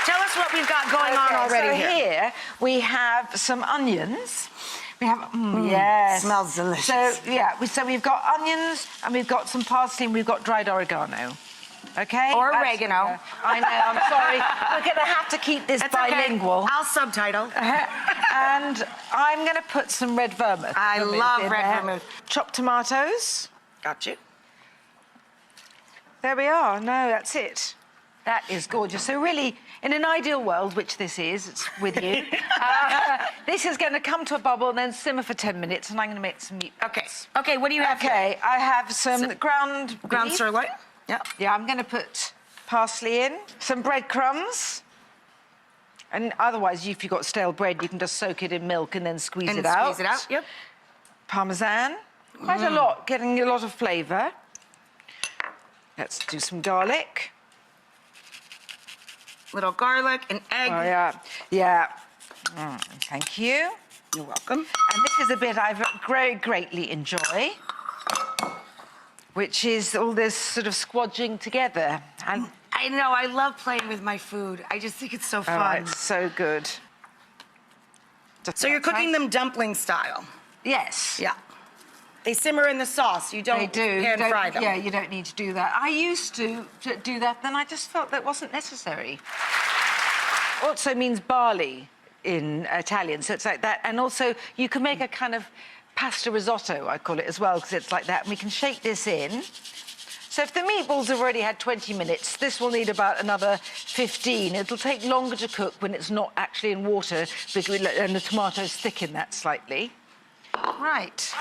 Tell us what we've got going on already so here we have some onions. We have, yes. Smells delicious. So, yeah, so we've got onions, and we've got some parsley, and we've got dried oregano. Okay? Or oregano. I know, I'm sorry. We're going to have to keep this bilingual. Okay. I'll subtitle. And I'm going to put some red vermouth. I love red vermouth. Chopped tomatoes. Got you. There we are. No, that's it. That is gorgeous. So really, in an ideal world, which this is, it's with you, this is going to come to a bubble and then simmer for 10 minutes, and I'm going to make some meatballs. Okay. Okay, what do you have Okay, I have some ground beef. sirloin. Yeah. Yeah, I'm going to put parsley in, some breadcrumbs, and otherwise, if you've got stale bread, you can just soak it in milk and then squeeze it out. Yep. Parmesan, quite a lot, getting a lot of flavour. Let's do some garlic. Little garlic, an egg. Oh, yeah. Yeah. Thank you. You're welcome. And this is a bit I greatly enjoy, which is all this sort of squodging together. And I know, I love playing with my food. I just think it's so fun. oh, it's so good. So you're cooking them dumpling style? Yes. Yeah. They simmer in the sauce. You don't pan fry them. Yeah, you don't need to do that. I used to do that, then I just felt that wasn't necessary. Also means barley in Italian, so it's like that. And also, you can make a kind of pasta risotto, I call it as well, because it's like that. And we can shake this in. So if the meatballs have already had 20 minutes, this will need about another 15. It'll take longer to cook when it's not actually in water, and the tomatoes thicken that slightly. Right.